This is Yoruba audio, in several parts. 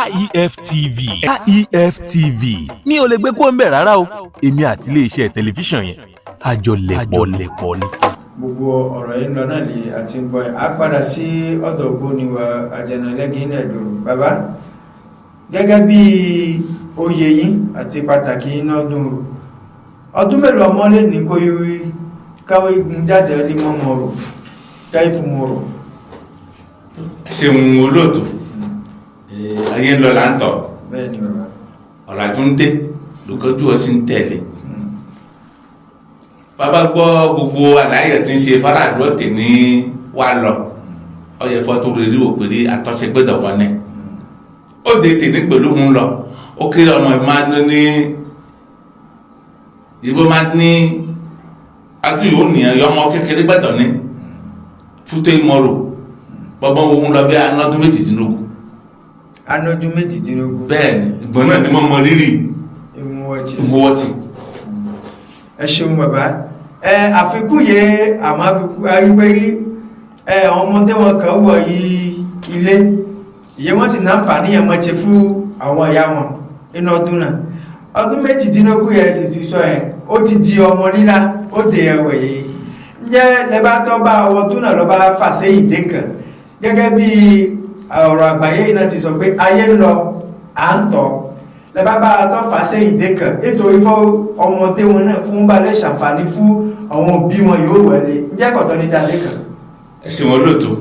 AIF TV. AIF TV mi ò lè gbé kó ń bẹ̀ rárá o. Èmi àti iléeṣẹ́ tẹlifíṣàn yẹn àjọlẹ̀pọ̀ ni. Gbogbo ọ̀rọ̀ yìí lọ náà lè àti ń gbọ́ ẹ̀. A padà sí ọ̀dọ̀ ògbóni wa Àjànàlẹ́gì ní Ẹ̀dùn. Bàbá, gẹ́gẹ́ bí oyè yín àti pàtàkì iná ọdún mélòó ọmọ lè ní kó yúrí káwé igun jáde ní mọ́mọ́rò káyé fún mọ́rò. Ṣeun olóòtú ayé ń lọ láńtọ̀ Bẹ́ẹ̀ ni bàbá. ọ̀rọ̀ tó ń dé lókójú ọ sí ń tẹ̀lé. Bàbá gbọ́ gbogbo àlàyé tí ń ṣe faraàlú ọ̀tẹ̀ ní wà lọ ọyẹ fọ́tò rẹ̀ rí òpèrè àtọ́ṣe gbẹ́dọ̀ kan náà ó dé tèmi pẹ̀lú ń lọ ó kéré ọmọ máa ní ìbò máa ní adú yóò nìyẹn yọ ọmọ kékeré gbẹ́dọ̀ ní fúté ìmọ̀rò bọ́bọ́n ohun lọ bí anọ́dún 18. Anọ́dún 18. Bẹ́ẹ̀ni ìgbọ́n náà ni mo mọ rírì ìwọ́tí. Ẹ ṣeun bàbá. Àfikún yẹ àmọ́ àfikún arígbérí ọmọdé wọn kan wọ̀ yí ilé ìyẹ́ wọ́n sì náà fà níyàn mọ́ ṣe fún àwọn ìyá wọn nínú ọdún náà. Ọdún 18 yẹ sì ti sọ ẹ̀ ó ti di ọmọ lílá ó dé ẹwẹ̀ yìí. Ǹjẹ́ lẹ́bàá tó bá ọdún náà lọ bá fà sẹ́yìn dé kan gẹ́gẹ́ bí ọ̀rọ̀ àgbáyé iná ti sọ pé ayé ń lọ à ń tọ́ lẹ́bàá bá tó fà sẹ́yìn dé kan ètò ìfọ́ ọmọdé wọn náà fún balẹ̀ ṣàǹfààní fún àwọn òbí wọn yóò wọlé. Ǹjẹ́ kọ̀tọ́ ní dáadé kan. Ẹ ṣe wọn lóòótọ́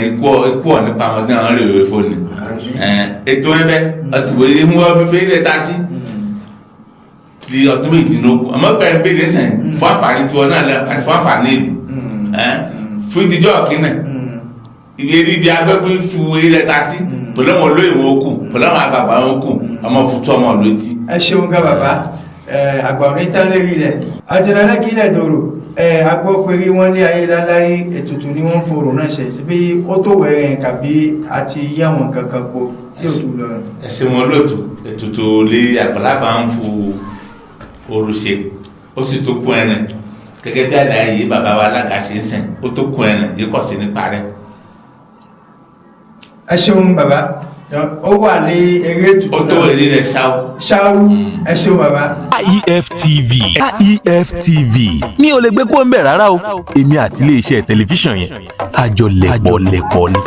ikú ọ̀ nípa àwọn náà rè é fóònù ètò ẹbẹ ọtìwé mú ọbí fẹ́ ilẹ̀ ta sí di ọdún 18. Àmọ́ pẹ̀lú bèèrè sẹ́yìn fún àǹfààní tiwọn náà lẹ àti fún àǹfààní ìlú fún ìdíjọ́ ọ̀kínà ìdí eré ibi agbẹ́gbẹ́ fún ilẹ̀ ta sí pẹ̀lú àwọn olóyè wọn kù pẹ̀lú àwọn àgbààgbà wọn kù ọmọ fútu ọmọ létí. Ẹ ṣeun ká bàbá àgbà òní tán lérí rẹ̀ Àjànàlẹ́gì ní Ẹ̀dùn agbóperi wọn lé ayé lálárí ètùtù ní wọ́n fòrò náà ṣe bí ó tó wẹ̀rẹ̀ kàbí àti yáwọn kankan po tí ò tún lọ. Ẹ ṣe wọn lóòtú ètùtù lé àgbàlagbà ń fu oru ṣe ó sì tó kún ẹnì gẹ́gẹ́ bí àdáyé yìí bàbá wa alága ṣe ń sìn ó tó kún ẹnì yìí kọ̀ sí nípa rẹ̀. Ẹ ṣeun bàbá ó wà ní eré ètùtù náà ó tó èrè rẹ̀ ṣáú. Ẹ ṣeun bàbá. AIF TV. AIF TV mi ò lè gbé kó ń bẹ̀ rárá o. Èmi àti iléeṣẹ́ tẹlifíṣàn yẹn àjọlẹ̀pọ̀ ni.